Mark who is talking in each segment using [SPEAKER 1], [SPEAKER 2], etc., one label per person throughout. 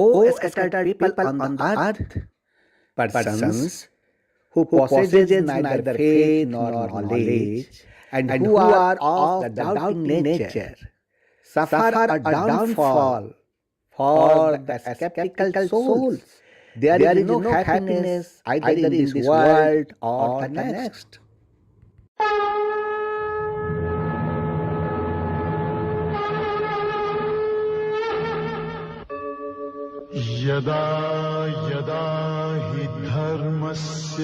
[SPEAKER 1] O scattered people on the earth, persons who possesses neither faith nor knowledge, and who are of the doubting nature, suffer a downfall for the skeptical souls. There is no happiness either in this world or the next.
[SPEAKER 2] यदा यदा हि धर्मस्य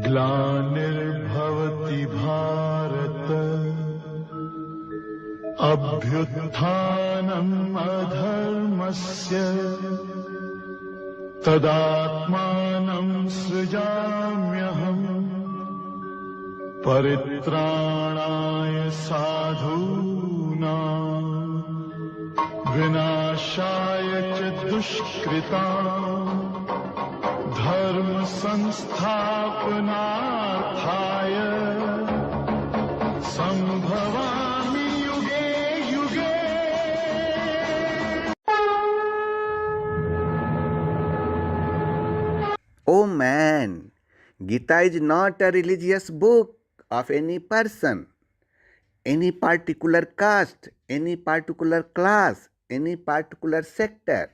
[SPEAKER 2] ग्लानिर्भवति भारत अभ्युत्थानम् अधर्मस्य तदात्मानं सृजाम्यहम् परित्राणाय साधूनां विनाशाय च दुष्कृताम् धर्म संस्थापनार्थाय संभवामि युगे युगे.
[SPEAKER 1] Oh man, Gita is not a religious book of any person, any particular caste, any particular class, any particular sector,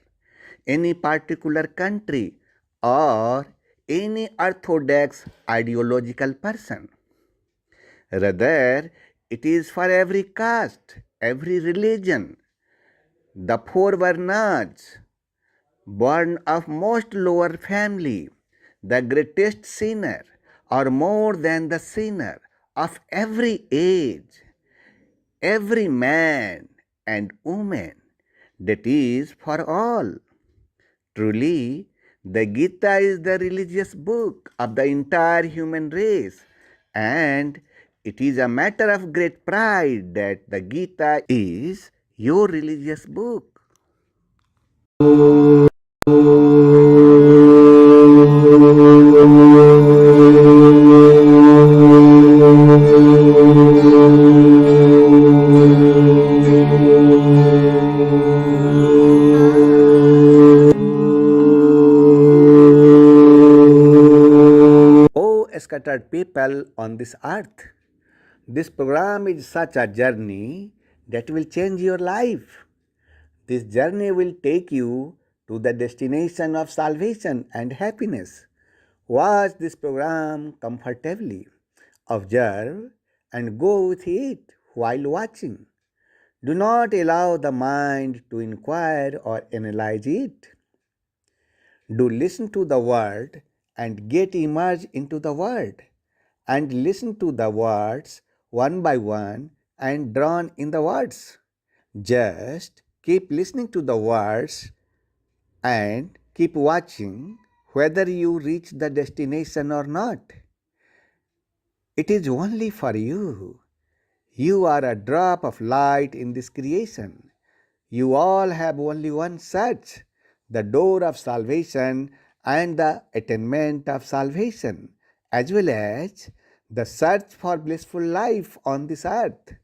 [SPEAKER 1] any particular country, or any orthodox ideological person. Rather, it is for every caste, every religion, the four varnas, born of most lower family, the greatest sinner, or more than the sinner, of every age, every man and woman, that is for all. Truly, the Gita is the religious book of the entire human race, and it is a matter of great pride that the Gita is your religious book. Scattered people on this earth, this program is such a journey that will change your life. This journey will take you to the destination of salvation and happiness. Watch this program comfortably. Observe and go with it while watching. Do not allow the mind to inquire or analyze it. Do listen to the word and get immersed into the word, and listen to the words one by one and drown in the words. Just keep listening to the words and keep watching whether you reach the destination or not. It is only for you. You are a drop of light in this creation. You all have only one search, the door of salvation and the attainment of salvation, as well as the search for blissful life on this earth,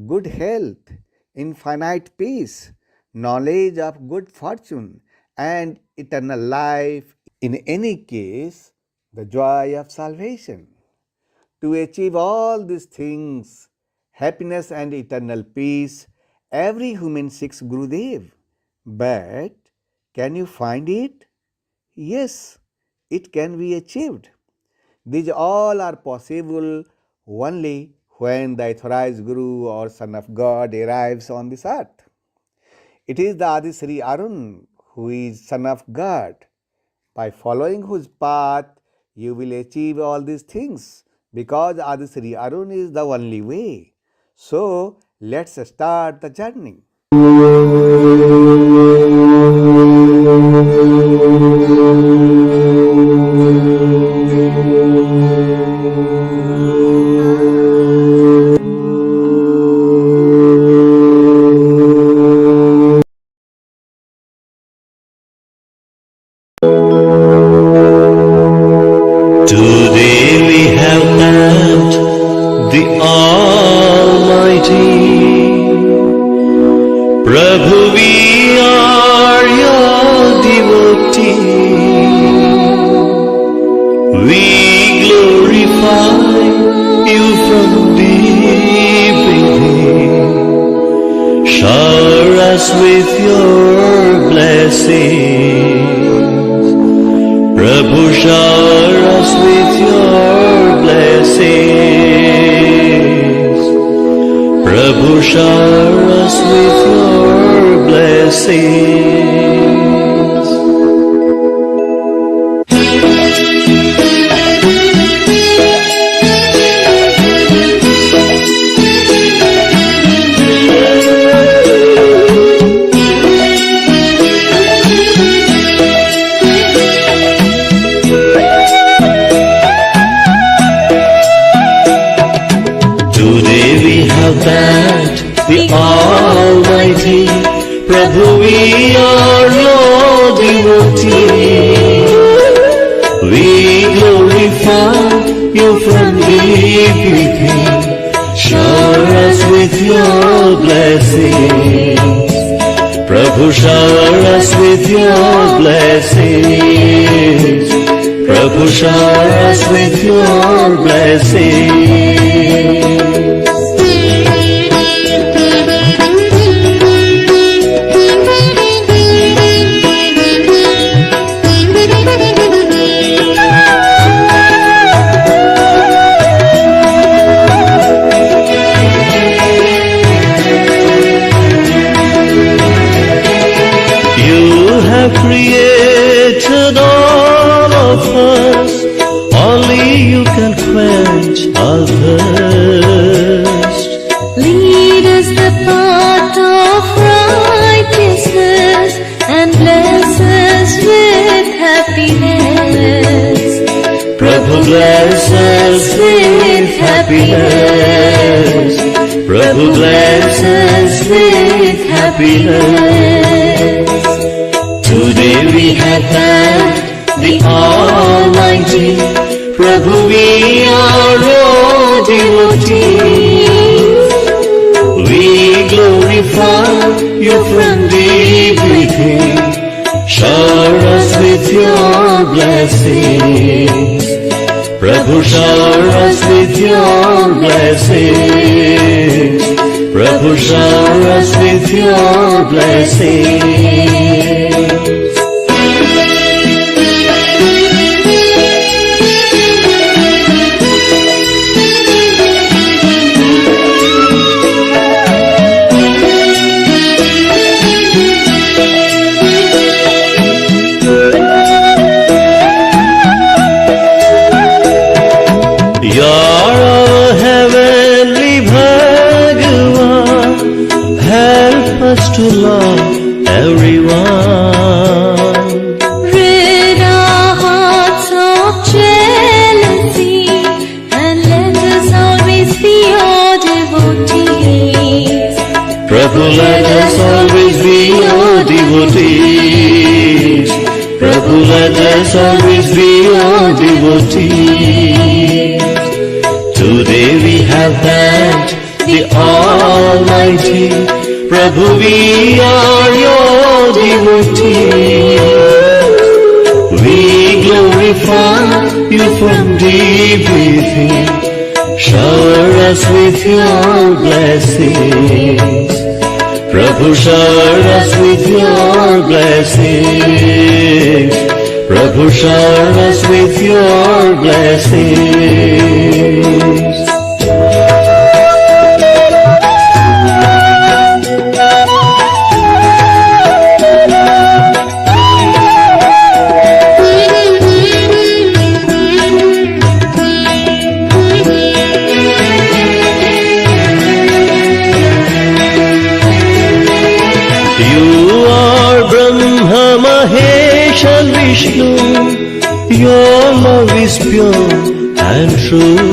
[SPEAKER 1] good health, infinite peace, knowledge of good fortune, and eternal life. In any case, the joy of salvation. To achieve all these things, happiness and eternal peace, every human seeks Gurudev. But can you find it? Yes, it can be achieved. These all are possible only when the authorized Guru or Son of God arrives on this earth. It is the Adi Sri Arun who is Son of God. By following whose path, you will achieve all these things, because Adi Sri Arun is the only way. So, let's start the journey.
[SPEAKER 3] Today we have thanked the Almighty. Prabhu, we are us with your blessings. Prabhu, shower us with your blessings. Prabhu, shower us with your blessings. Today we have thanked the Almighty. Prabhu, we are your devotees. We glorify you from deep within. Shower us with your blessings. Prabhu, shower us with your blessings. Prabhu, shower us with your blessings. Created all of us, only you can quench our thirst.
[SPEAKER 4] Lead us the path of righteousness and bless us with happiness.
[SPEAKER 3] Prabhu, bless us with happiness. Prabhu, bless us with happiness. Today we have thanked the Almighty. Prabhu, we are your devotees. We glorify you from deep within. Shower us with your blessings. Prabhu, shower us with your blessings. Prabhu, shower us with your blessings. You're our heavenly Bhagavan. Help us to love everyone.
[SPEAKER 4] Rid our hearts of jealousy and let us always be your devotees.
[SPEAKER 3] Prabhu, let us always be your devotees. Prabhu, let us always be your devotees. Today we have thanked the Almighty. Prabhu, we are your devotees. We glorify you from deep within. Shower us with your blessings. Prabhu, shower us with your blessings. Prabhu, shower us with your blessings. Mahesh and Vishnu, your love is pure and true.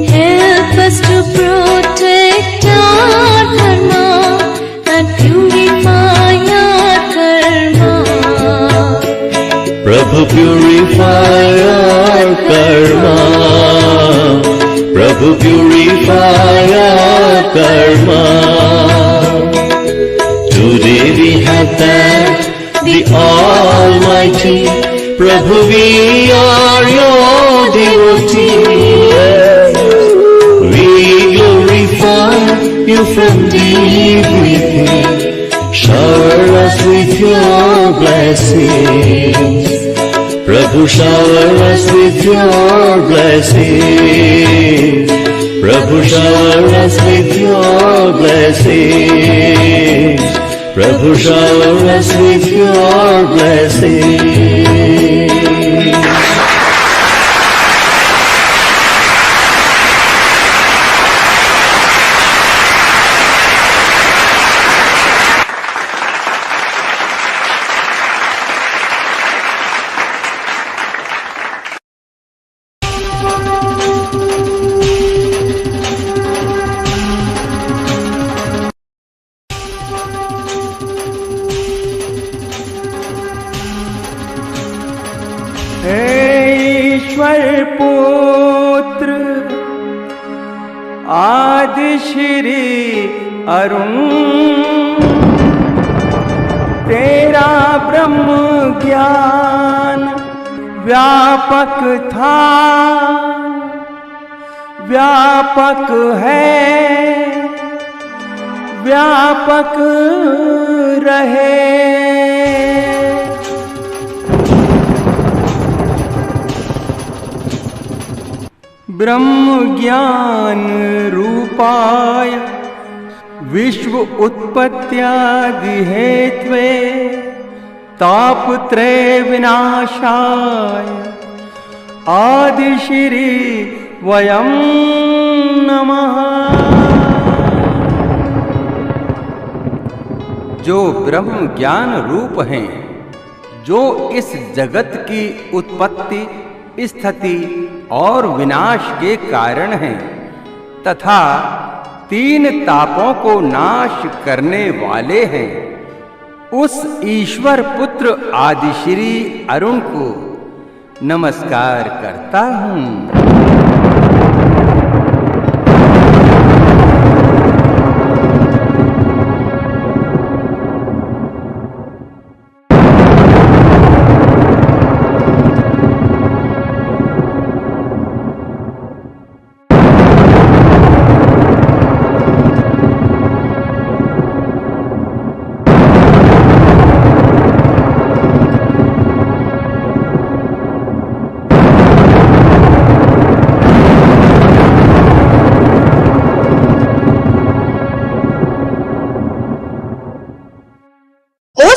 [SPEAKER 4] Help us to protect our dharma and purify our karma.
[SPEAKER 3] Prabhu, purify our karma. Prabhu, purify our karma. Today we have thanked the Almighty. Prabhu, we are your devotees. We glorify you from deep within. blessings. Prabhu shower us with your blessings. Prabhu shower us with your blessings. Prabhu shower us with your blessings.
[SPEAKER 5] ईश्वर पुत्र आदि श्री अरुण, तेरा ब्रह्म ज्ञान व्यापक था, व्यापक है, व्यापक रहे। ब्रह्म ज्ञान रूपाय विश्व उत्पत्त्यादि हेत्वे तापत्रय विनाशाय आदि श्री वयं नमः। जो ब्रह्म ज्ञान रूप हैं, जो इस जगत की उत्पत्ति, स्थिति और विनाश के कारण हैं, तथा तीन तापों को नाश करने वाले हैं, उस ईश्वर पुत्र आदिश्री अरुण को नमस्कार करता हूँ।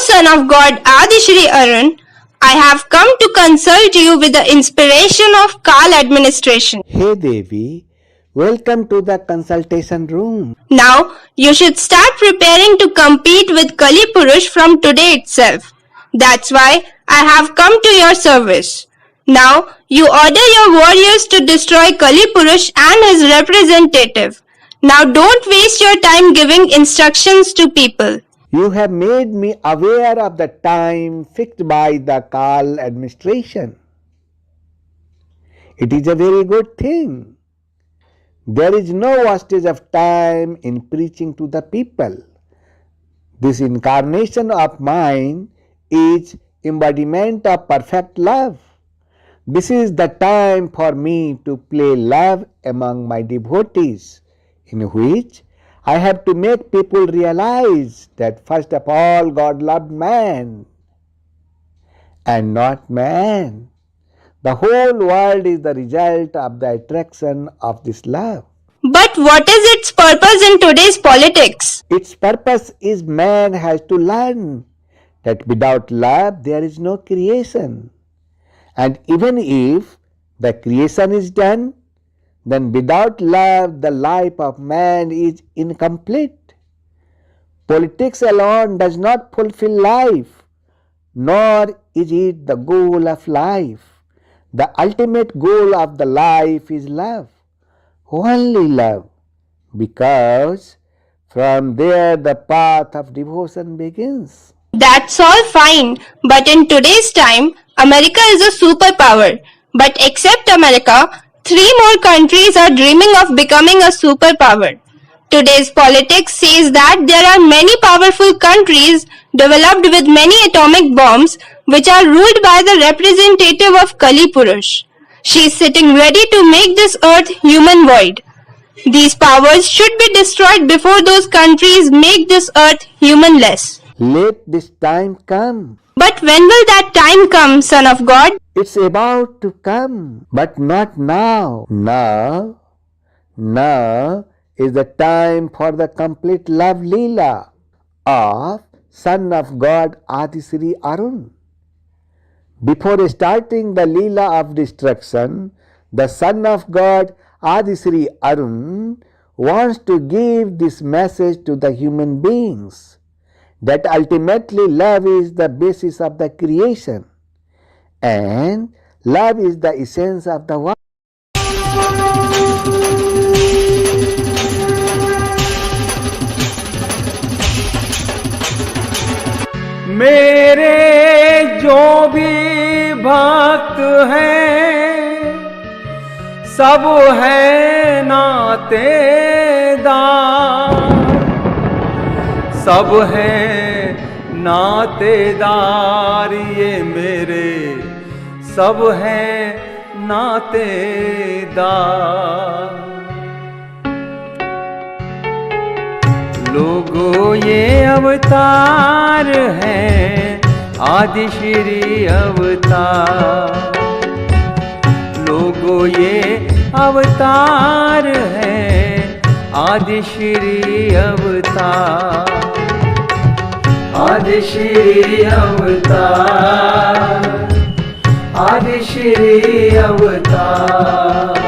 [SPEAKER 6] Son of God Adishri Arun, I have come to consult you with the inspiration of Kal administration.
[SPEAKER 1] Hey Devi, welcome to the consultation room.
[SPEAKER 6] Now you should start preparing to compete with Kali Purush from today itself. That's why I have come to your service. Now you order your warriors to destroy Kali Purush and his representative. Now don't waste your time giving instructions to people.
[SPEAKER 1] You have made me aware of the time fixed by the Kal administration. It is a very good thing. There is no wastage of time in preaching to the people. This incarnation of mine is embodiment of perfect love. This is the time for me to play love among my devotees, in which I have to make people realize that first of all God loved man and not man. The whole world is the result of the attraction of this love.
[SPEAKER 6] But what is its purpose in today's politics?
[SPEAKER 1] Its purpose is man has to learn that without love there is no creation. And even if the creation is done, then without love the life of man is incomplete. Politics alone does not fulfill life, nor is it the goal of life. The ultimate goal of the life is love, only love, because from there the path of devotion begins.
[SPEAKER 6] That's all fine, but in today's time, America is a superpower. But except America, 3 more countries are dreaming of becoming a superpower. Today's politics says that there are many powerful countries developed with many atomic bombs which are ruled by the representative of Kali Purush. She is sitting ready to make this earth human void. These powers should be destroyed before those countries make this earth humanless.
[SPEAKER 1] Let this time come.
[SPEAKER 6] But when will that time come, Son of God?
[SPEAKER 1] It's about to come, but not now. Now is the time for the complete love Leela of Son of God Adisri Arun. Before starting the Leela of destruction, the Son of God Adisri Arun wants to give this message to the human beings that ultimately love is the basis of the creation and love is the essence of the world.
[SPEAKER 5] मेरे जो भी भक्त हैं सब है नातेदार, सब है नातेदार, ये मेरे सब है नातेदार। लोगों ये अवतार हैं आदि श्री अवतार, लोगों ये अवतार हैं आदि श्री अवतार, आदि श्री अवतार, आदि श्री अवतार,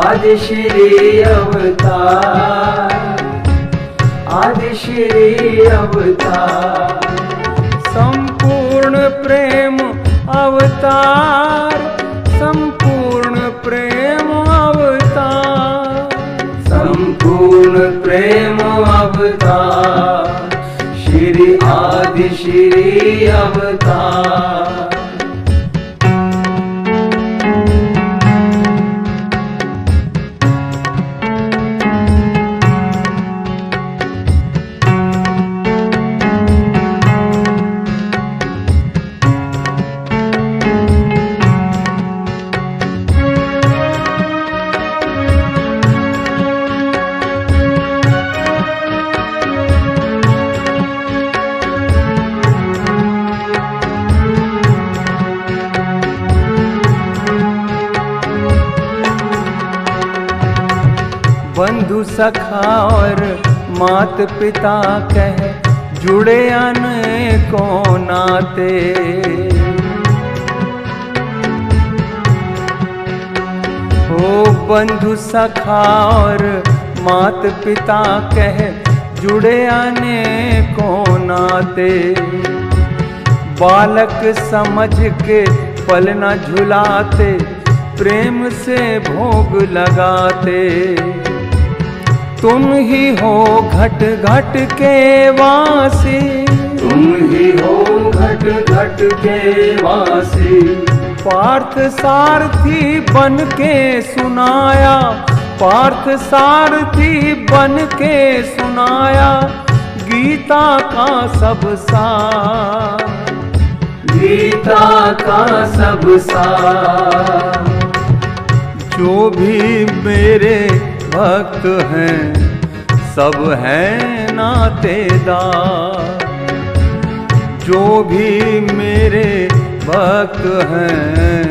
[SPEAKER 5] आदि श्री अवतार, आदि श्री अवतार। संपूर्ण प्रेम अवतार, संपूर्ण प्रेम अवतार, संपूर्ण प्रेम अवतार, श्री आदि श्री अवतार। बंधु सखा और मात पिता कह जुड़े अनेकों नाते, ओ बंधु सखा और मात पिता कह जुड़े अनेकों नाते, बालक समझ के पल न झुलाते, प्रेम से भोग लगाते। तुम ही हो घट घट के वासी, तुम ही हो घट घट के वासी। पार्थ सारथी बन के सुनाया, पार्थ सारथी बन के सुनाया, गीता का सब सार, गीता का सब सार। जो भी मेरे भक्त हैं सब हैं नातेदार, जो भी मेरे भक्त हैं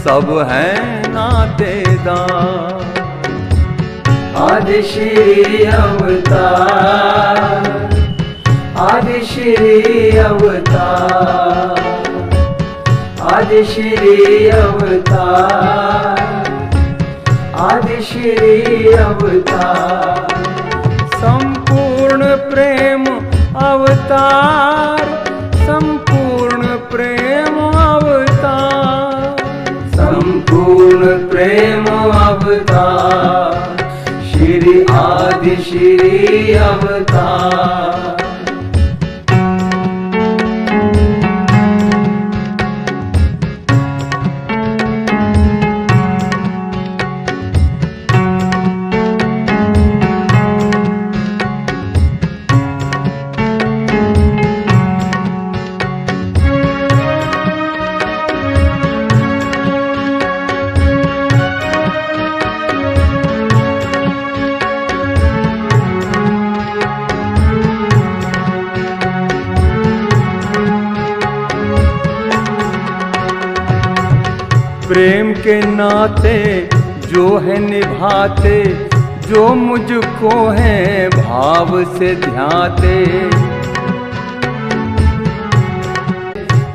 [SPEAKER 5] सब हैं नातेदार। आदि श्री अवतार, आदि श्री अवतार, आदि श्री अवतार, आदि श्री अवतार। संपूर्ण प्रेम अवतार, संपूर्ण प्रेम अवतार, संपूर्ण प्रेम अवतार, श्री आदि श्री अवतार। प्रेम के नाते जो है निभाते, जो मुझको है भाव से ध्याते,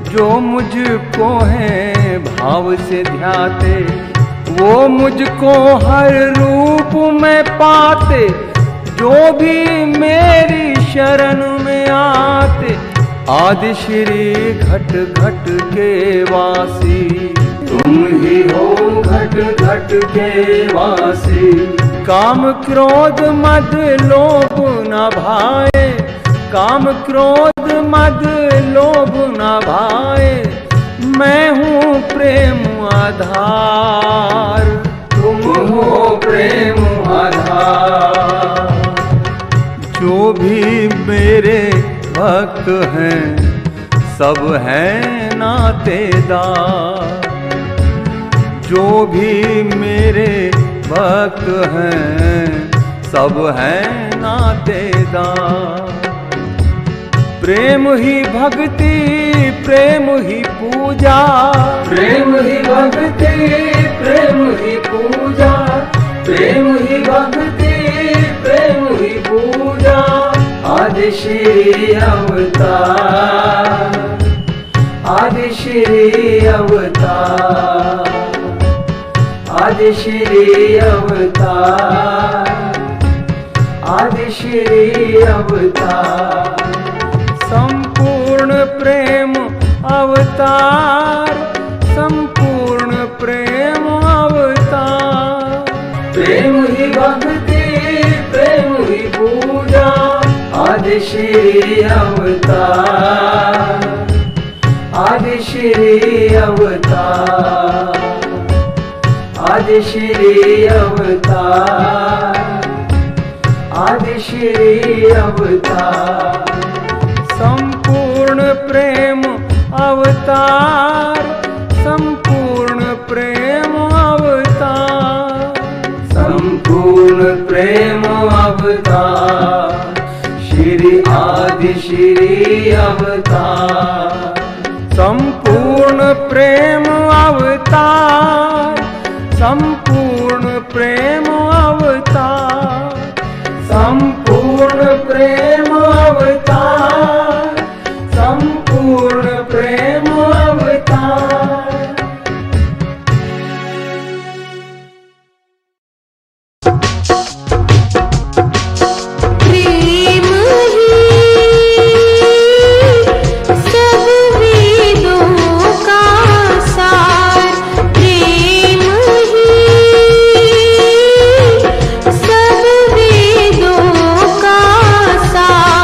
[SPEAKER 5] जो मुझको है भाव से ध्याते, वो मुझको हर रूप में पाते, जो भी मेरी शरण में आते। आदि श्री घट घट के वासी, तुम ही हो घट घट के वासी। काम क्रोध मद लोभ न भाए, काम क्रोध मद लोभ न भाए। मैं हूँ प्रेम आधार, तुम हो प्रेम आधार। जो भी मेरे भक्त हैं सब हैं नातेदार, जो भी मेरे भक्त हैं सब हैं नातेदार। प्रेम ही भक्ति, प्रेम ही पूजा, प्रेम ही भक्ति, प्रेम ही पूजा, प्रेम ही भक्ति, प्रेम ही पूजा। आदि श्री अवतार, आदि श्री अवतार, आदि श्री अवतार, आदि श्री अवतार। संपूर्ण प्रेम अवतार, संपूर्ण प्रेम अवतार। प्रेम ही भक्ति, प्रेम ही पूजा। आदि श्री अवतार, आदि श्री अवतार, आदि श्री अवतार, आदि श्री अवतार। संपूर्ण प्रेम अवतार, संपूर्ण प्रेम अवतार, संपूर्ण प्रेम अवतार। श्री आदि श्री अवतार, संपूर्ण प्रेम अवतार, संपूर्ण प्रेम अवतार, संपूर्ण प्रेम अवतार, संपूर्ण प्रेम अवतार।
[SPEAKER 4] प्रेम ही सब वेदों का सार, प्रेम ही सब वेदों का सार।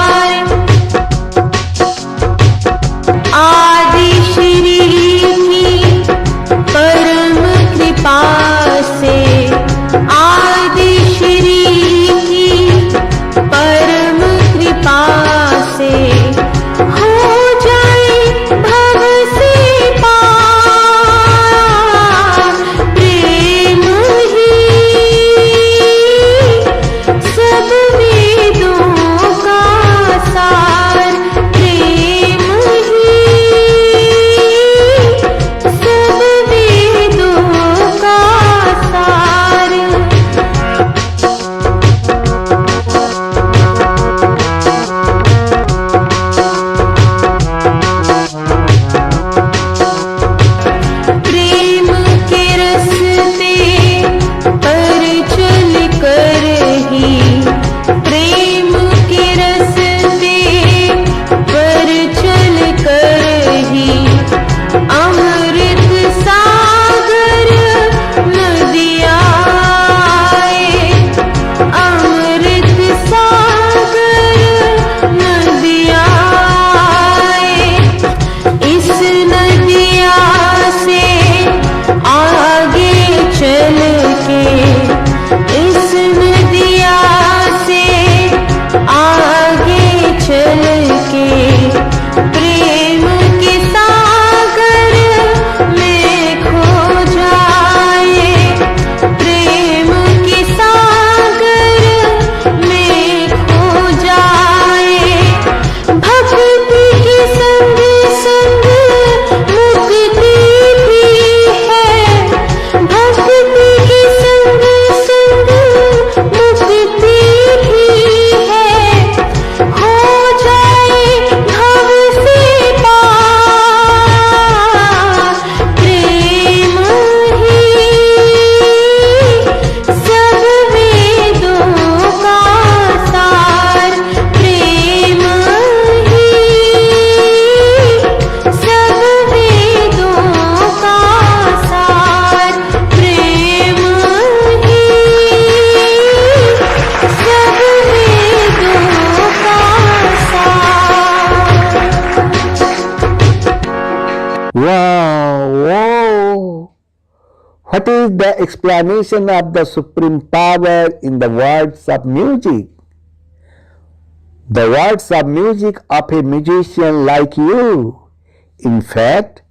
[SPEAKER 1] is the explanation of the supreme power in the words of music. The words of music of a musician like you. In fact,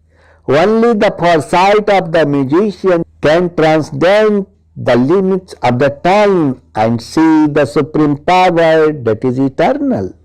[SPEAKER 1] only the foresight of the musician can transcend the limits of the time and see the supreme power that is eternal.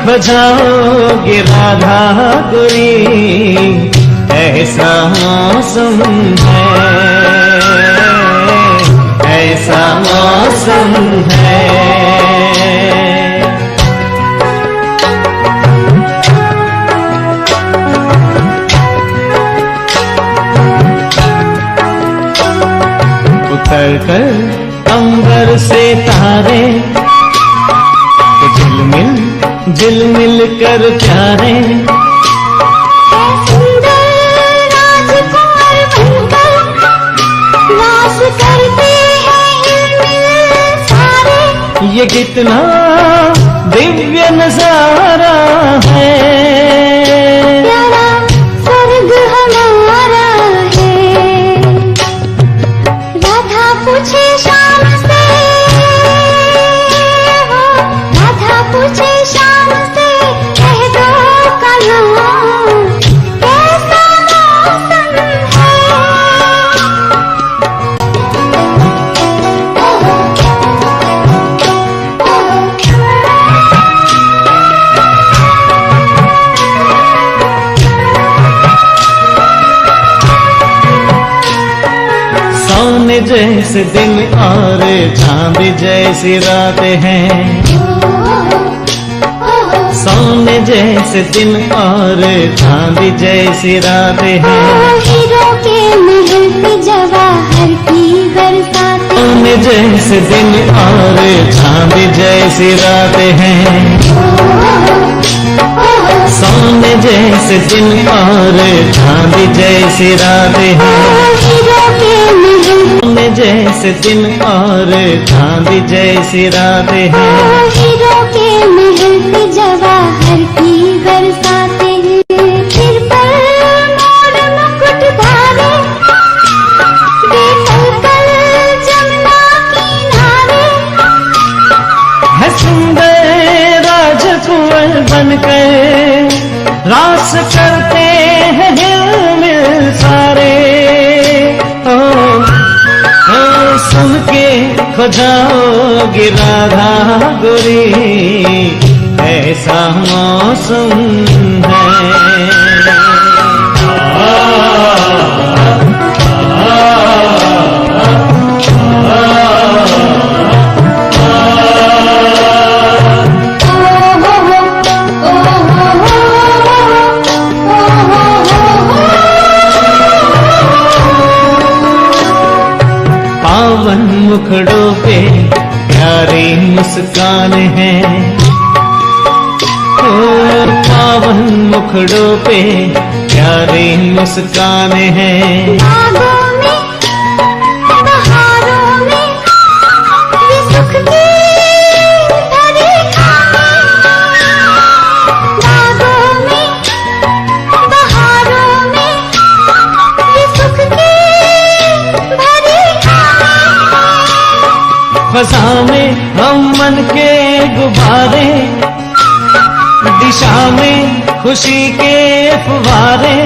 [SPEAKER 3] बजाओगे Radha गोरी, ऐसा मौसम है, ऐसा मौसम है। उतर कर अंबर से तारे झिलमिल कर प्यारे,
[SPEAKER 4] सुंदर राजकुमार बनकर वास करते हैं सारे।
[SPEAKER 3] ये कितना दिव्य नजारा है,
[SPEAKER 4] प्यारा स्वर्ग हमारा है। राधा पूछे शाम से, राधा पूछे शाम से, कह दो कहाँ कैसा मौसम है।
[SPEAKER 3] सोने जैसे दिन और चांद जैसी रात हैं, सोने जैसे दिन और चांद जैसी रात हैं।
[SPEAKER 4] हीरो के महल पे जवाहर की बरसात,
[SPEAKER 3] सोने जैसे दिन और चांद जैसी रात हैं, सोने जैसे दिन और चांद जैसी रात हैं।
[SPEAKER 4] हीरो के महल,
[SPEAKER 3] सोने जैसे दिन और चांद जैसी रात हैं।
[SPEAKER 4] हीरो के महल पे जवाहर की बरसाते हैं। सिर पर मोर मुकुट धारे, बेकल कल जमुना किनारे।
[SPEAKER 3] है सुंदर राजकुमार बनकर रास करते हैं हिलमिल सारे। ओ सुन के खो जाओगे राधा गोरी, ऐसा मौसम है। पावन मुखड़ों पे प्यारी मुस्कान है, ओ पावन मुखड़ों पे प्यारी मुस्कान है।
[SPEAKER 4] बागों में, बहारों में, ये सुख की भरी खाने। बागों में, बहारों में, ये सुख की भरी खाने।
[SPEAKER 3] फसा में हम मन के गुब्बारे, दिशा में खुशी के फुवारे,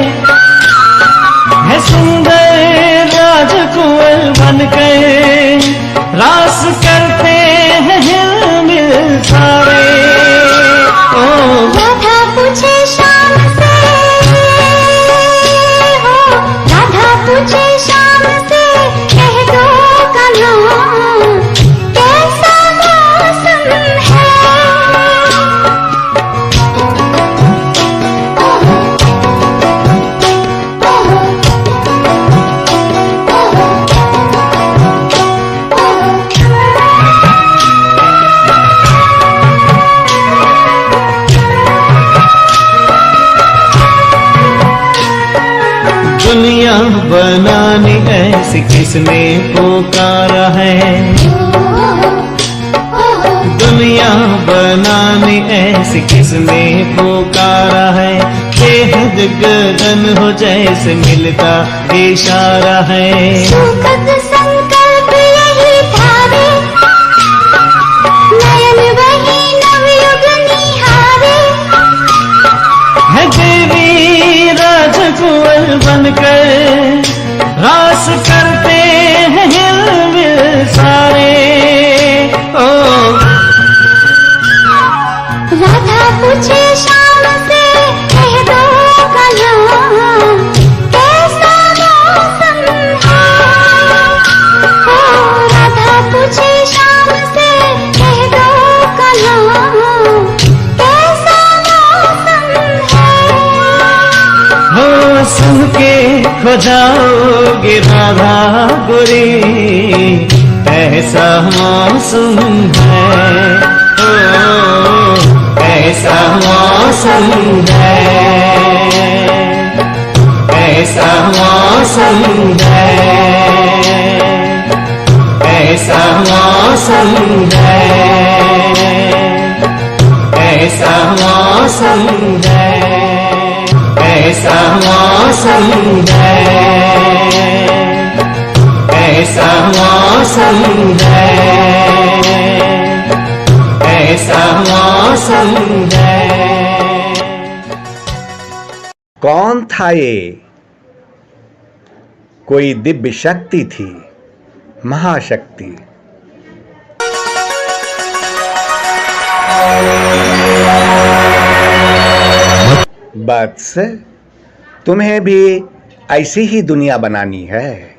[SPEAKER 3] है सुंदर राजकुंवर बनकर रास करते हैं हिलमिल सारे। ओ
[SPEAKER 4] राधा पूछे शाम से, हो राधा पूछे शाम से, कह दो कन्हा कैसा मौसम है।
[SPEAKER 3] दुनिया बनानी ऐसी किसने पुकारा है, दुनिया बनानी ऐसी किसने पुकारा है। बेहद गगन हो जैसे मिलता इशारा है।
[SPEAKER 4] सुखद संकल्प यही धारे, नयन वही नवयुग निहारे।
[SPEAKER 3] है देवी राजकुंवर बनकर रास करते हैं हिलमिल सारे। ओ
[SPEAKER 4] राधा पूछे शाम से, कह दो कन्हा कैसा मौसम है। ओ राधा पूछे शाम से, कह दो कन्हा कैसा मौसम है।
[SPEAKER 3] हो सुन के खो जाओगे राधा गोरी, ऐसा मौसम है। ओ ऐसा मौसम है, ऐसा मौसम है, ऐसा मौसम है, ऐसा मौसम है, ऐसा मौसम है, ऐसा मौसम है, ऐसा मौसम है।
[SPEAKER 1] कौन था ये? कोई दिव्य शक्ति थी, महाशक्ति। बस तुम्हें भी ऐसी ही दुनिया बनानी है।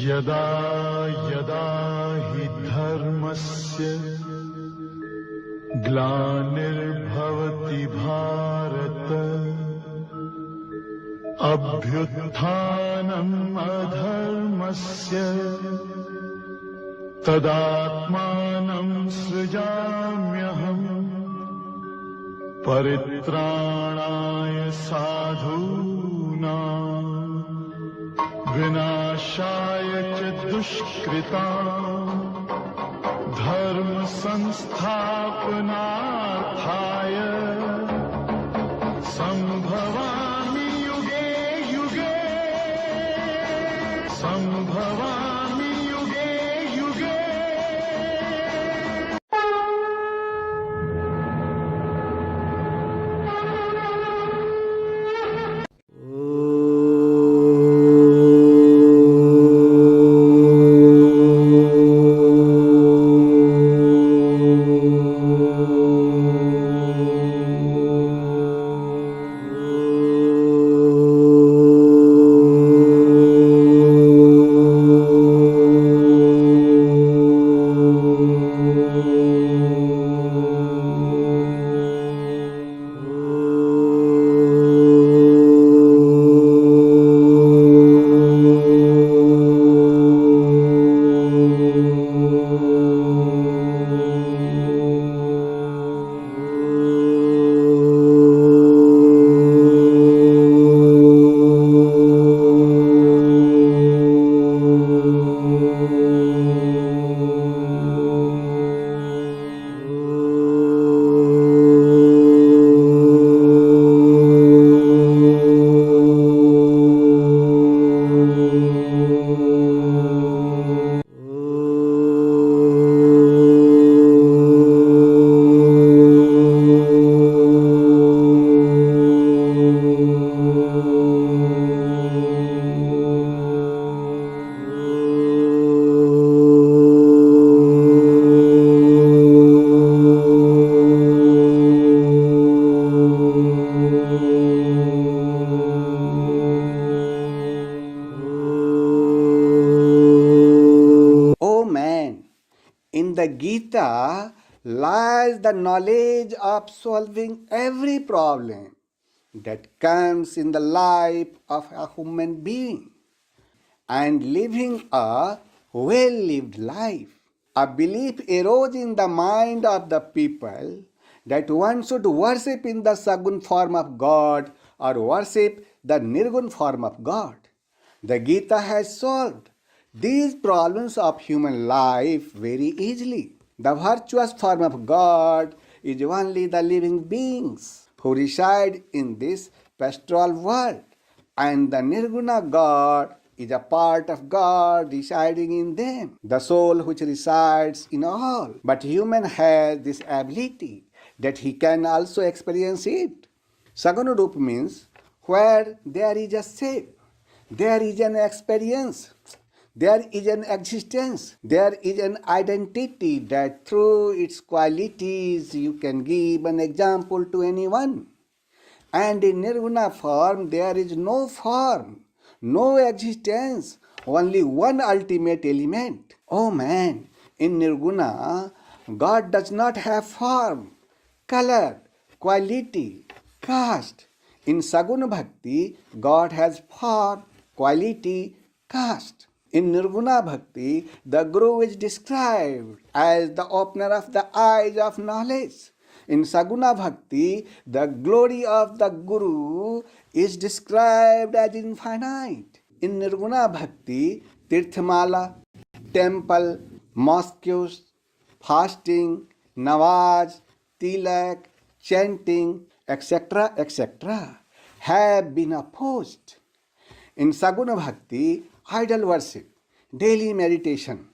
[SPEAKER 2] यदा यदा हि धर्मस्य ग्लानिर्भवति भारत अभ्युत्थानम् अधर्मस्य तदात्मानं सृजाम्यहम् परित्राणाय साधूनां विनाशाय च दुष्कृताम् धर्म संस्थापनार्थाय संभवामि युगे युगे संभवामि युगे युगे
[SPEAKER 1] the Gita lies the knowledge of solving every problem that comes in the life of a human being and living a well lived life. A belief arose in the mind of the people that one should worship in the Sagun form of God or worship the Nirgun form of God. The Gita has solved these problems of human life very easily. The virtuous form of God is only the living beings who reside in this pastoral world, and the Nirguna God is a part of God residing in them, the soul which resides in all. But human has this ability that he can also experience it. Saganurup means where there is a shape, there is an experience, there is an existence, there is an identity that through its qualities you can give an example to anyone. And in Nirguna form, there is no form, no existence, only one ultimate element. Oh man, in Nirguna, God does not have form, color, quality, caste. In Saguna Bhakti, God has form, quality, caste. In Nirguna Bhakti, the Guru is described as the opener of the eyes of knowledge. In Saguna Bhakti, the glory of the Guru is described as infinite. In Nirguna Bhakti, Tirthamala, temple, mosques, fasting, nawaz, tilak, chanting, etc., etc., have been opposed. In Saguna Bhakti, idol worship, daily meditation,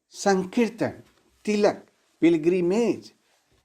[SPEAKER 1] sankirtan, tilak, pilgrimage,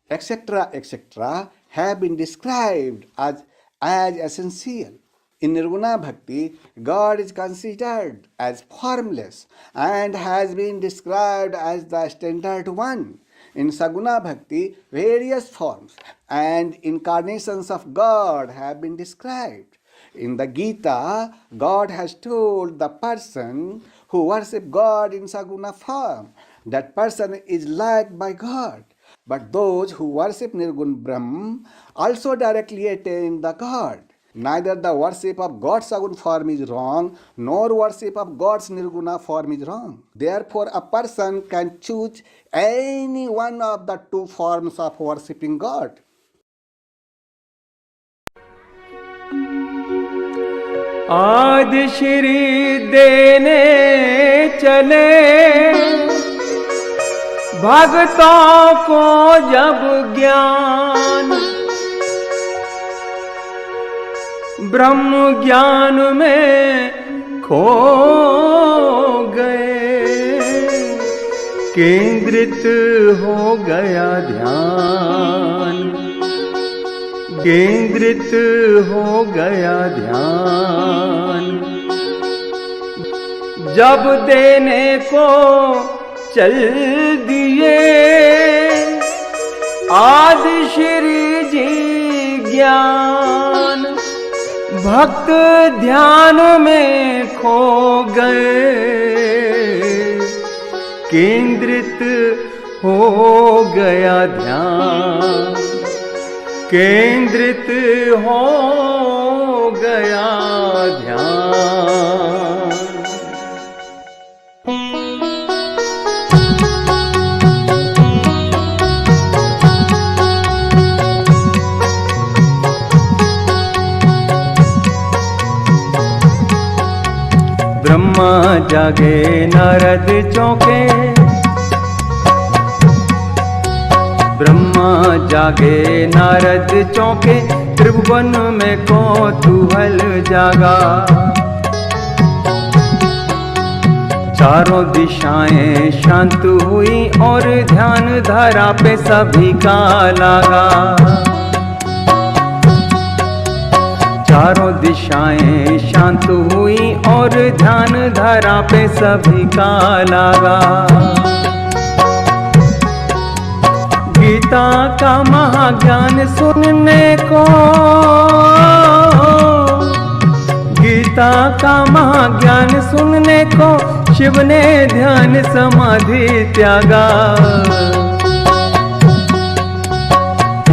[SPEAKER 1] etc., etc., have been described as essential. In Nirguna Bhakti, God is considered as formless and has been described as the standard one. In Saguna Bhakti, various forms and incarnations of God have been described. In the Gita, God has told the person who worships God in Saguna form, that person is liked by God. But those who worship Nirgun Brahm also directly attain the God. Neither the worship of God's Sagun form is wrong, nor worship of God's Nirguna form is wrong. Therefore, a person can choose any one of the two forms of worshipping God.
[SPEAKER 5] आदि श्री देने चले भक्तों को जब ज्ञान, ब्रह्म ज्ञान में खो गए, केंद्रित हो गया ध्यान, केंद्रित हो गया ध्यान। जब देने को चल दिए आदि श्री जी ज्ञान, भक्त ध्यान में खो गए, केंद्रित हो गया ध्यान, केंद्रित हो गया ध्यान। ब्रह्मा जागे नारद चौंके, ब्रह्मा जागे नारद चौंके, त्रिभुवन में कौतूहल जागा। चारों दिशाएं शांत हुई और ध्यान धारा पे सभी का लागा। चारों दिशाएं शांत हुई और ध्यान धारा पे सभी का लागा। गीता का महाज्ञान सुनने को, गीता का महाज्ञान सुनने को शिव ने ध्यान समाधि त्यागा।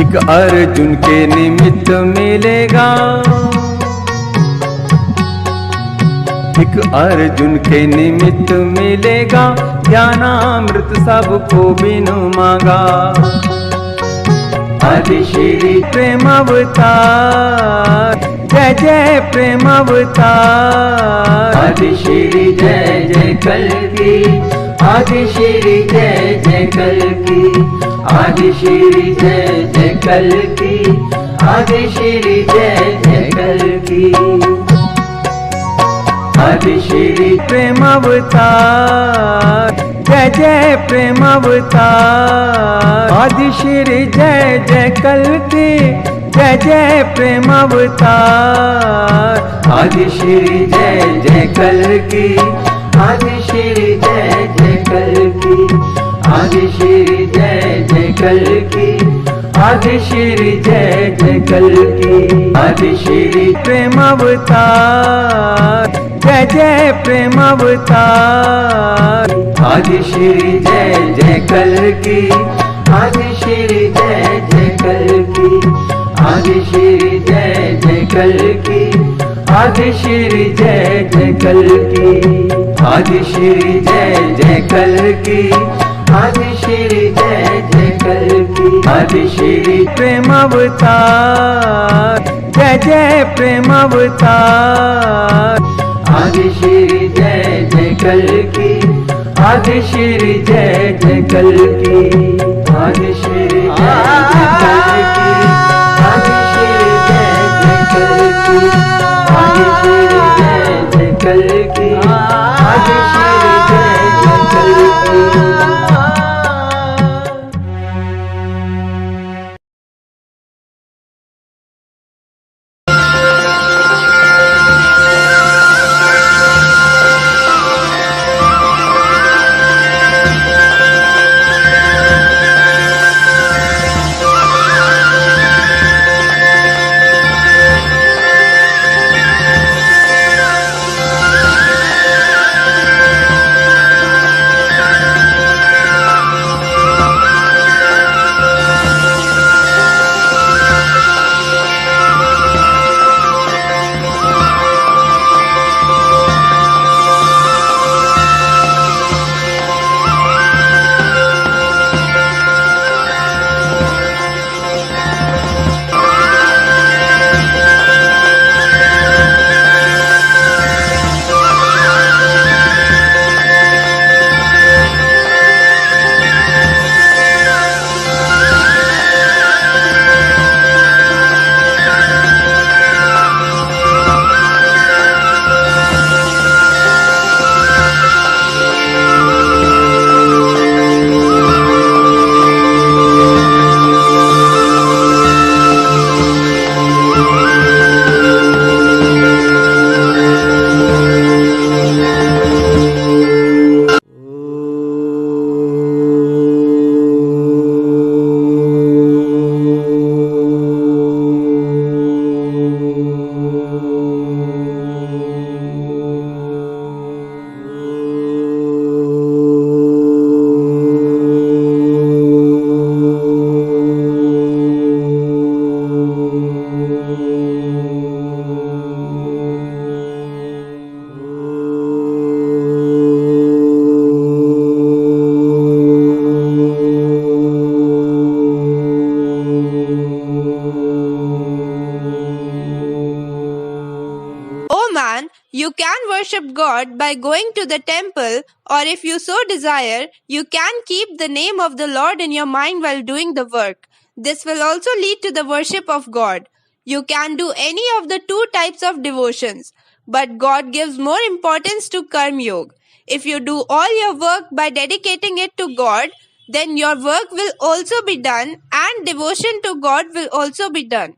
[SPEAKER 5] एक अर्जुन के निमित्त मिलेगा, एक अर्जुन के निमित्त मिलेगा, ज्ञानामृत सबको बिनु मांगा। आदि श्री प्रेम अवतार, जय जय प्रेम अवतार। आदि श्री जय जय कल्कि, आदि श्री जय जय कल्कि, आदि श्री जय जय कल्कि, आदि श्री जय जय कल्कि। आदि श्री प्रेम अवतार, जय जय प्रेम अवतार। आदि श्री जय जय कल्कि, जय जय प्रेम अवतार। आदि श्री जय जय कल्कि, आदि श्री जय जय कल्कि, आदि श्री जय जय कल्कि, आदि श्री जय जय कल्कि। आदि श्री प्रेम अवतार, जय जय प्रेम अवतार। आदि श्री जय जय कल्कि, आदि श्री जय जय कल्कि, आदि श्री जय जय कल्कि, आदि श्री जय जय कल्कि। आदि श्री जय जय कल्कि, आदि श्री जय जय कल्कि। आदि श्री प्रेम अवतार, जय जय प्रेम अवतार। आदि श्री जय जय कल्कि, आदि श्री जय जय कल्कि। आदि श्री जय जय कल्कि, आदि श्री जय जय कल्कि, आदि श्री जय जय कल्कि, आदि श्री जय जय कल्कि।
[SPEAKER 6] You can worship God by going to the temple, or if you so desire, you can keep the name of the Lord in your mind while doing the work. This will also lead to the worship of God. You can do any of the two types of devotions, but God gives more importance to Karma Yoga. If you do all your work by dedicating it to God, then your work will also be done and devotion to God will also be done.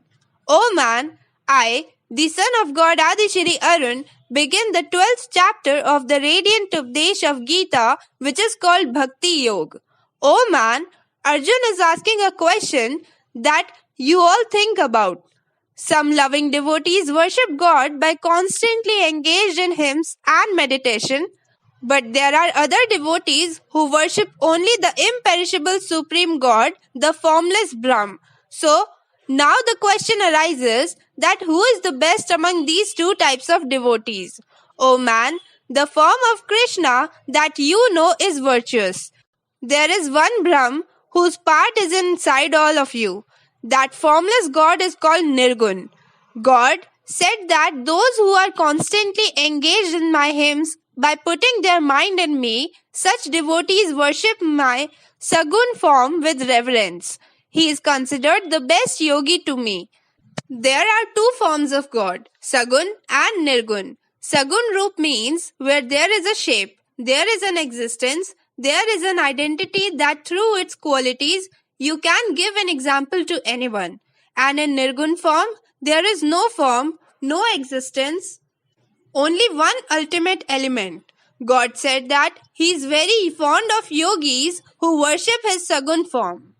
[SPEAKER 6] O man, I, the son of God Adi Shri Arun, begin the 12th chapter of the radiant Updesh of Gita, which is called Bhakti Yoga. O man, Arjun is asking a question that you all think about. Some loving devotees worship God by constantly engaged in hymns and meditation, But there are other devotees who worship only the imperishable Supreme God, the formless Brahm. So, now the question arises that who is the best among these two types of devotees? O man, the form of Krishna that you know is virtuous. There is one Brahm whose part is inside all of you. That formless God is called Nirgun. God said that those who are constantly engaged in my hymns by putting their mind in me, such devotees worship my Sagun form with reverence. He is considered the best yogi to me. There are two forms of God, Sagun and Nirgun. Sagun Roop means where there is a shape, there is an existence, there is an identity that through its qualities you can give an example to anyone. And in Nirgun form, there is no form, no existence, only one ultimate element. God said that He is very fond of yogis who worship His Sagun form.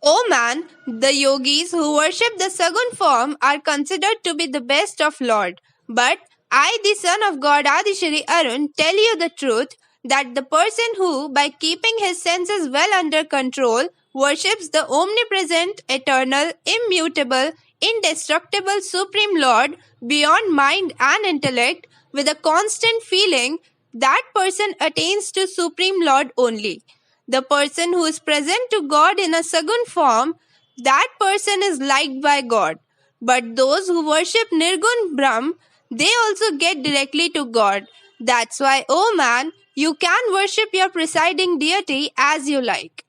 [SPEAKER 6] O man, the yogis who worship the Sagun form are considered to be the best of Lord. But I, the son of God Adishri Arun, tell you the truth that the person who, by keeping his senses well under control, worships the omnipresent, eternal, immutable, indestructible Supreme Lord beyond mind and intellect with a constant feeling, that person attains to Supreme Lord only. The person who is present to God in a Sagun form, that person is liked by God. But those who worship Nirgun Brahm, they also get directly to God. That's why, oh man, you can worship your presiding deity as you like.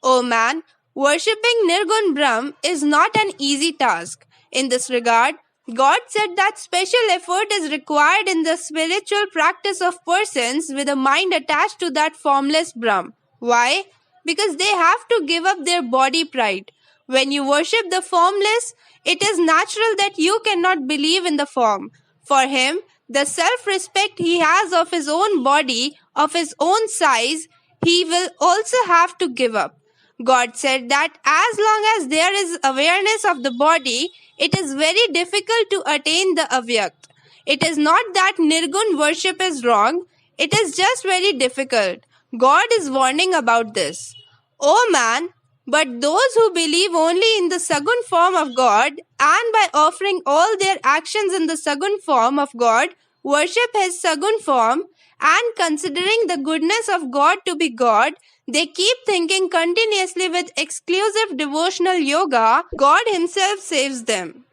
[SPEAKER 6] Oh man, worshipping Nirgun Brahm is not an easy task. In this regard, God said that special effort is required in the spiritual practice of persons with a mind attached to that formless Brahm. Why? Because they have to give up their body pride. When you worship the formless, it is natural that you cannot believe in the form. For him, the self-respect he has of his own body, of his own size, he will also have to give up. God said that as long as there is awareness of the body, it is very difficult to attain the avyakt. It is not that Nirgun worship is wrong, it is just very difficult. God is warning about this. O man, but those who believe only in the Sagun form of God and by offering all their actions in the Sagun form of God, worship His Sagun form, and considering the goodness of God to be God, they keep thinking continuously with exclusive devotional yoga, God Himself saves them.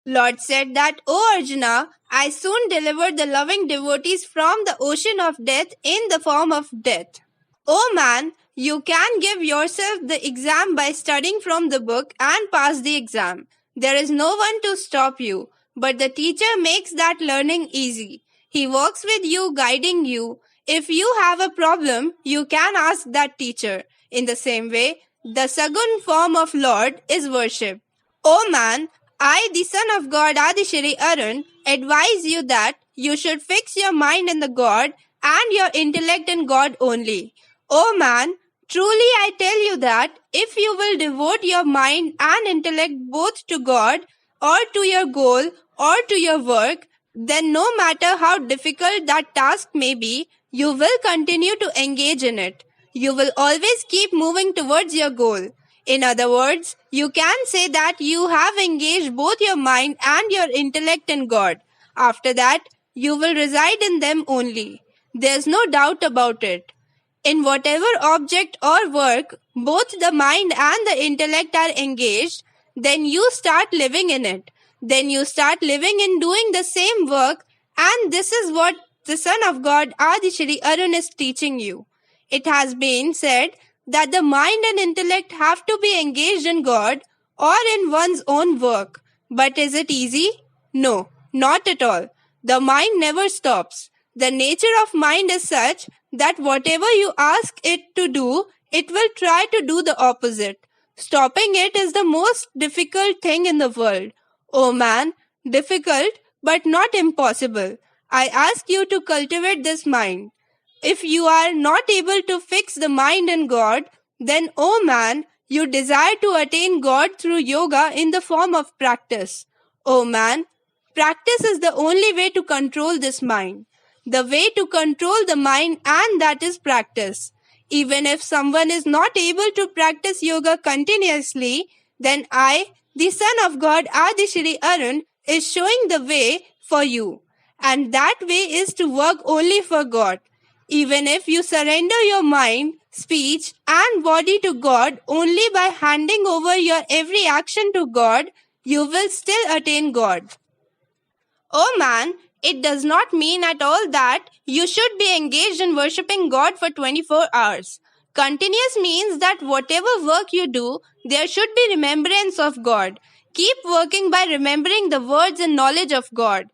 [SPEAKER 6] Lord said that, O Arjuna, I soon delivered the loving devotees from the ocean of death in the form of death. O man, you can give yourself the exam by studying from the book and pass the exam. There is no one to stop you, but the teacher makes that learning easy. He works with you, guiding you. If you have a problem, you can ask that teacher. In the same way, the Sagun form of Lord is worship. O man, I, the son of God Adishri Arun, advise you that you should fix your mind in the God and your intellect in God only. O man, truly I tell you that if you will devote your mind and intellect both to God or to your goal or to your work, then no matter how difficult that task may be, you will continue to engage in it. You will always keep moving towards your goal. In other words, you can say that you have engaged both your mind and your intellect in God. After that, you will reside in them only. There's no doubt about it. In whatever object or work both the mind and the intellect are engaged, then you start living in it. Then you start living in doing the same work, and this is what the Son of God Adishri Arun is teaching you. It has been said that the mind and intellect have to be engaged in God or in one's own work. But is it easy? No, not at all. The mind never stops. The nature of mind is such that whatever you ask it to do, it will try to do the opposite. Stopping it is the most difficult thing in the world. Oh man, difficult but not impossible. I ask you to cultivate this mind. If you are not able to fix the mind in God, then, oh man, you desire to attain God through yoga in the form of practice. Oh man, practice is the only way to control this mind. the way to control the mind, and that is practice. Even if someone is not able to practice yoga continuously, then I, the Son of God Adi Shri Arun, is showing the way for you. And that way is to work only for God. Even if you surrender your mind, speech, and body to God only by handing over your every action to God, you will still attain God. Oh man, it does not mean at all that you should be engaged in worshipping God for 24 hours. Continuous means that whatever work you do, there should be remembrance of God. Keep working by remembering the words and knowledge of God.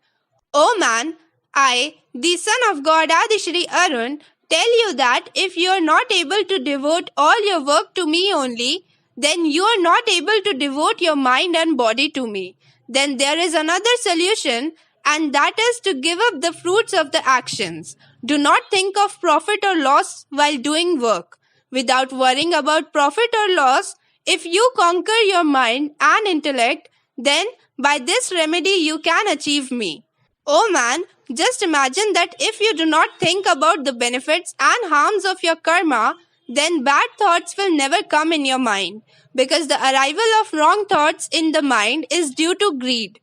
[SPEAKER 6] Oh man, I, the Son of God Adi Shri Arun, tell you that if you are not able to devote all your work to me only, then you are not able to devote your mind and body to me. Then there is another solution, and that is to give up the fruits of the actions. Do not think of profit or loss while doing work. Without worrying about profit or loss, if you conquer your mind and intellect, then by this remedy you can achieve me. Oh man, just imagine that if you do not think about the benefits and harms of your karma, then bad thoughts will never come in your mind, because the arrival of wrong thoughts in the mind is due to greed.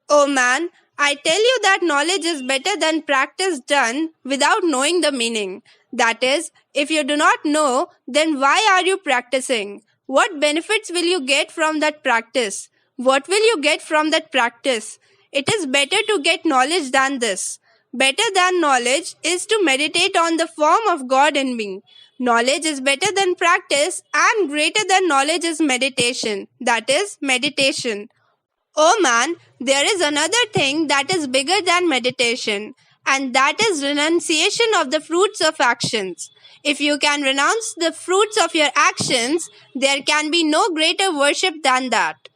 [SPEAKER 6] Oh man, I tell you that knowledge is better than practice done without knowing the meaning. That is, if you do not know, then why are you practicing? What benefits will you get from that practice? What will you get from that practice? It is better to get knowledge than this. Better than knowledge is to meditate on the form of God in me. Knowledge is better than practice, and greater than knowledge is meditation. That is, meditation. Oh man, there is another thing that is bigger than meditation, and that is renunciation of the fruits of actions. If you can renounce the fruits of your actions, there can be no greater worship than that.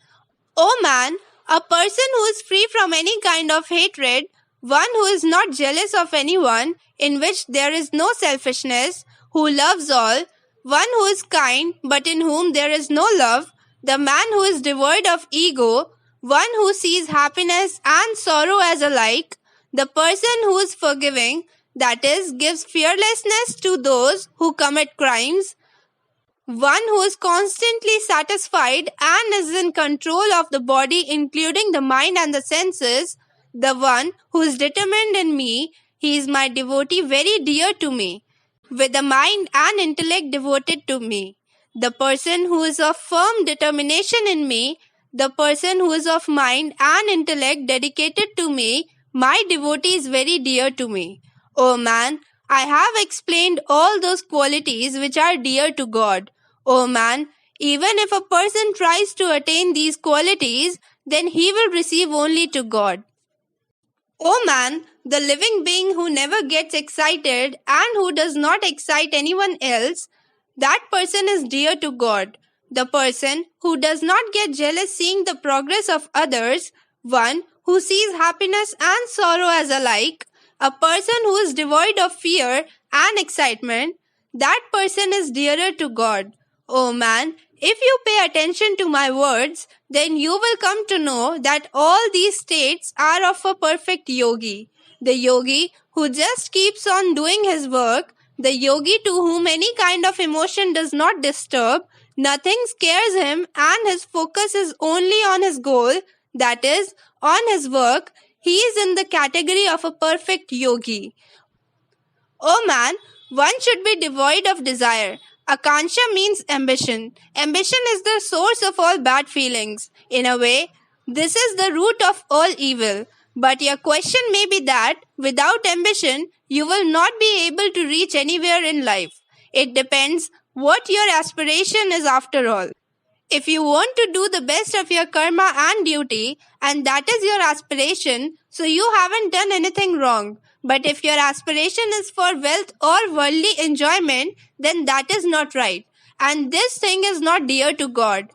[SPEAKER 6] Oh man, a person who is free from any kind of hatred, one who is not jealous of anyone, in which there is no selfishness, who loves all, one who is kind but in whom there is no love, the man who is devoid of ego, one who sees happiness and sorrow as alike, the person who is forgiving, that is, gives fearlessness to those who commit crimes, one who is constantly satisfied and is in control of the body, including the mind and the senses, the one who is determined in me, he is my devotee very dear to me, with the mind and intellect devoted to me. The person who is of firm determination in me, the person who is of mind and intellect dedicated to me, my devotee is very dear to me. Oh man, I have explained all those qualities which are dear to God. Oh man, even if a person tries to attain these qualities, then he will receive only to God. Oh man, the living being who never gets excited and who does not excite anyone else, that person is dear to God. The person who does not get jealous seeing the progress of others, one who sees happiness and sorrow as alike, a person who is devoid of fear and excitement, that person is dearer to God. Oh man, if you pay attention to my words, then you will come to know that all these states are of a perfect yogi. The yogi who just keeps on doing his work, the yogi to whom any kind of emotion does not disturb, nothing scares him, and his focus is only on his goal, that is, on his work, he is in the category of a perfect yogi. Oh man, one should be devoid of desire. Akansha means ambition. Ambition is the source of all bad feelings. In a way, this is the root of all evil. But your question may be that without ambition, you will not be able to reach anywhere in life. It depends what your aspiration is after all. If you want to do the best of your karma and duty, and that is your aspiration, so you haven't done anything wrong. But if your aspiration is for wealth or worldly enjoyment, then that is not right. And this thing is not dear to God.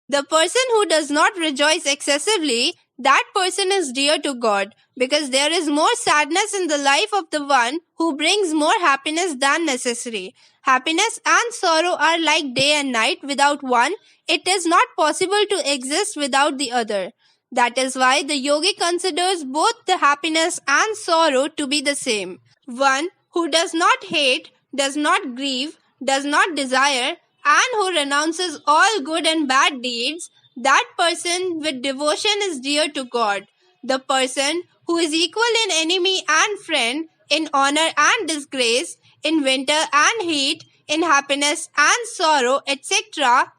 [SPEAKER 6] The person who does not rejoice excessively, that person is dear to God, because there is more sadness in the life of the one who brings more happiness than necessary. Happiness and sorrow are like day and night. Without one, it is not possible to exist without the other. That is why the yogi considers both the happiness and sorrow to be the same. One who does not hate, does not grieve, does not desire, and who renounces all good and bad deeds, that person with devotion is dear to God. The person who is equal in enemy and friend, in honor and disgrace, in winter and heat, in happiness and sorrow, etc.,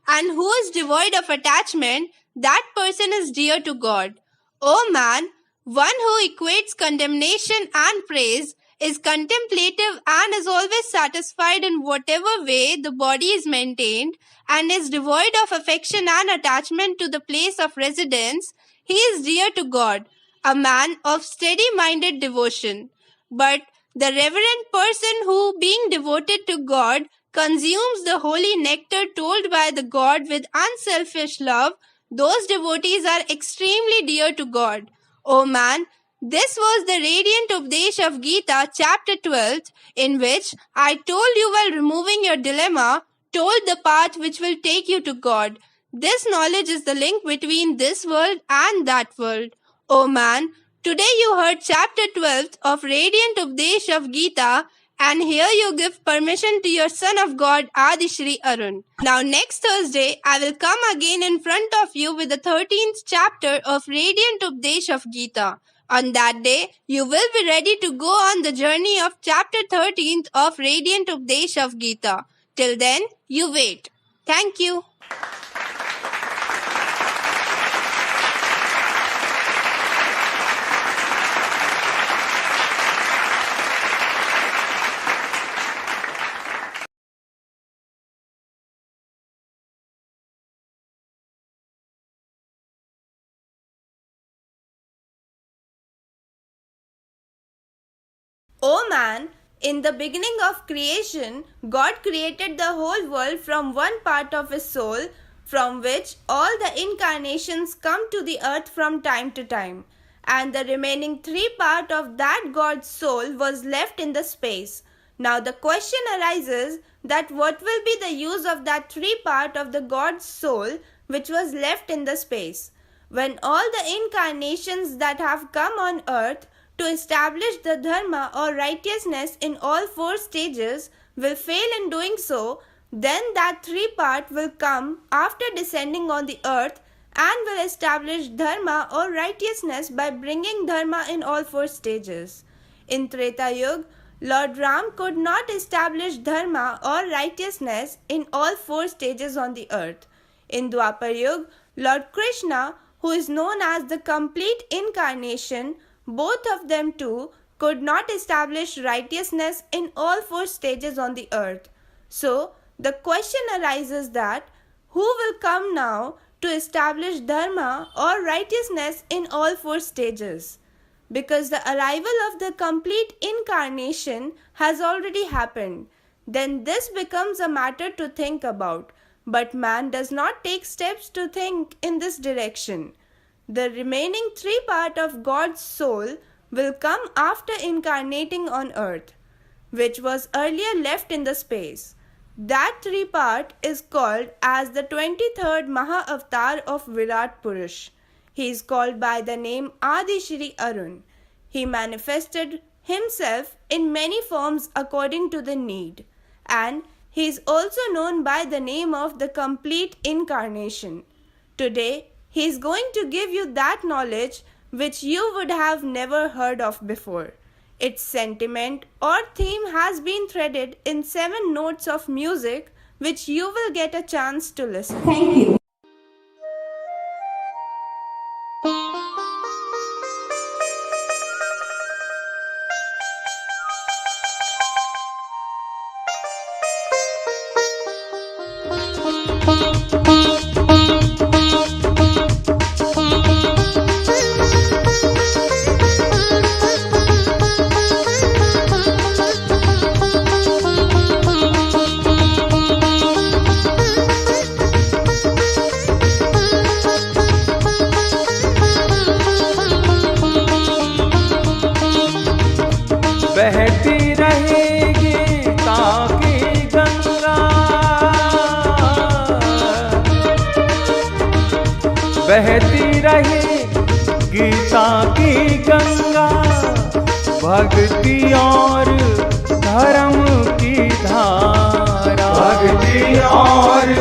[SPEAKER 6] and who is devoid of attachment, that person is dear to God. O man, one who equates condemnation and praise, is contemplative and is always satisfied in whatever way the body is maintained, and is devoid of affection and attachment to the place of residence, he is dear to God, a man of steady-minded devotion. But the reverent person who, being devoted to God, consumes the holy nectar told by the God with unselfish love, those devotees are extremely dear to God. O man, this was the radiant Updesh of Gita, chapter 12, in which I told you while removing your dilemma, told the path which will take you to God. This knowledge is the link between this world and that world. O man, today you heard chapter 12 of Radiant Updesh of Gita, and here you give permission to your son of God, Adi Shri Arun. Now next Thursday, I will come again in front of you with the 13th chapter of Radiant Updesh of Gita. On that day, you will be ready to go on the journey of chapter 13th of Radiant Updesh of Gita. Till then, you wait. Thank you. O man, in the beginning of creation, God created the whole world from one part of his soul, from which all the incarnations come to the earth from time to time, and the remaining 3 part of that God's soul was left in the space. Now the question arises that what will be the use of that 3 part of the God's soul which was left in the space? When all the incarnations that have come on earth to establish the dharma or righteousness in all 4 stages will fail in doing so, then that 3 part will come after descending on the earth and will establish dharma or righteousness by bringing dharma in all 4 stages. In Treta Yuga, Lord Ram could not establish dharma or righteousness in all 4 stages on the earth. In Dwapar Yuga, Lord Krishna, who is known as the complete incarnation, both of them too could not establish righteousness in all 4 stages on the earth. So, the question arises that who will come now to establish dharma or righteousness in all 4 stages? Because the arrival of the complete incarnation has already happened, then this becomes a matter to think about. But man does not take steps to think in this direction. The remaining 3 part of God's soul will come after incarnating on earth, which was earlier left in the space. That 3 part is called as the 23rd Maha-Avatar of Virat Purush. He is called by the name Adi Shri Arun. He manifested himself in many forms according to the need, and he is also known by the name of the complete incarnation. Today, he is going to give you that knowledge which you would have never heard of before. Its sentiment or theme has been threaded in 7 notes of music which you will get a chance to listen. Thank you.
[SPEAKER 5] बहती रही गीता की गंगा, भक्ति और धर्म की धारा, भक्ति और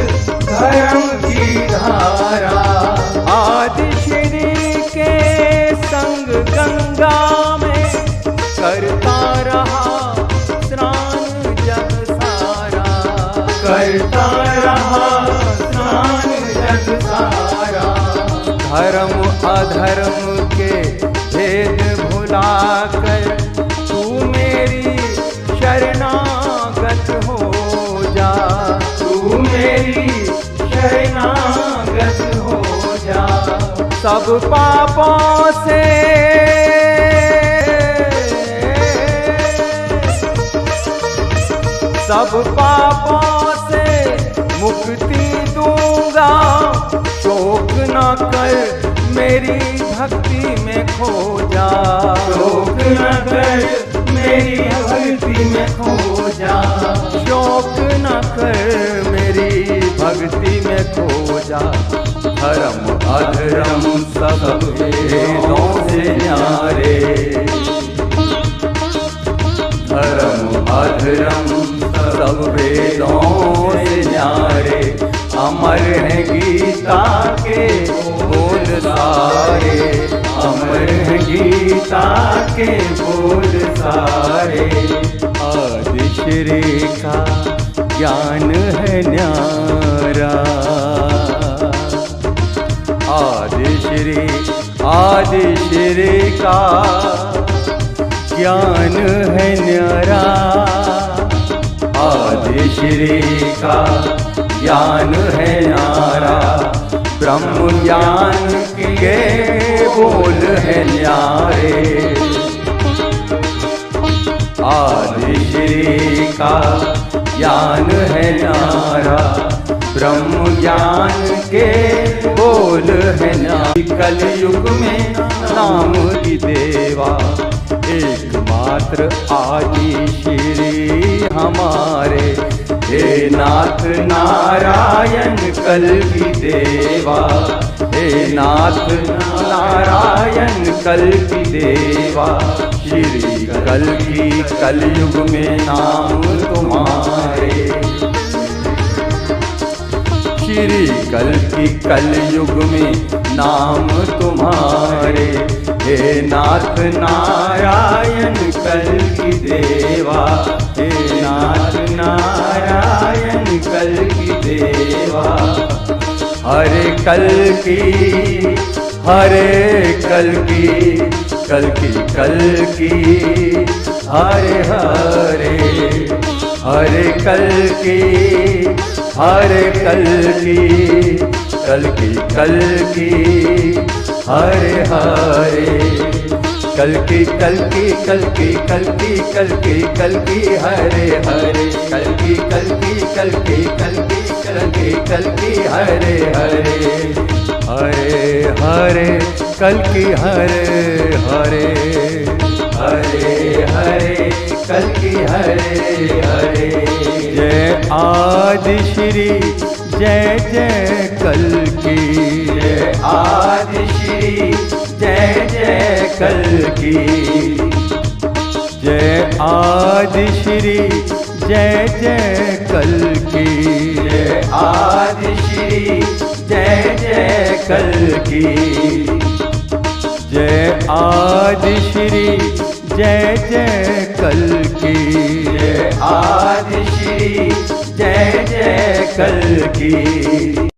[SPEAKER 5] धर्म की धारा। आदि श्री के संग गंगा में करता रहा स्नान जग सारा, करता रहा स्नान जग सारा। धर्म अधर्म के भेद भुलाकर तू मेरी शरणागत हो जा, तू मेरी शरणागत हो जा। सब पापों से सब पापों से मुक्ति दूंगा, शोक न कर मेरी भक्ति में खो जा, शोक न कर मेरी भक्ति में खो जा, शोक न कर मेरी भक्ति में खो जा। धर्म अधर्म सब भेदों से न्यारे, धर्म अधर्म सब वेदों से न्यारे। अमर है गीता के बोल सारे, अमर है गीता के बोल सारे। आदि श्री का ज्ञान है न्यारा, आदि श्री का ज्ञान है न्यारा, आदि श्री का ज्ञान है न्यारा। ब्रह्म ज्ञान के बोल है न्यारे, आदि श्री का ज्ञान है न्यारा। ब्रह्म ज्ञान के बोल है न्यारे। कलयुग में नाम की देवा एकमात्र आदि श्री हमारे। हे नाथ नारायण कल की देवा, हे नाथ नारायण कल की देवा। श्री कल की कलयुग में नाम तुम्हारे, श्री कल की कलयुग में नाम तुम्हारे। हे नाथ नारायण कल की देवा, हे नाथ नारायण कल की देवा। हरे कल की, हरे कल की, कल की कल की, हरे हरे, हरे कल की, हरे कल की, कल की, हरे हरे। कल की, कल की, कल की, कल की, कल की, कल की, हरे हरे। कल की, कल की, कल की, कल की, कल की, कल की, हरे हरे। हरे हरे कल की, हरे हरे, हरे हरे कल की, हरे हरे। जय आदि श्री, जय जय कल की, जय आदि श्री, जय जय कल की। जय आदि श्री, जय जय कल की, जय आदि श्री, जय जय कल की। जय आदि श्री, जय जय कल की, जय आदि श्री, जय जय कल की।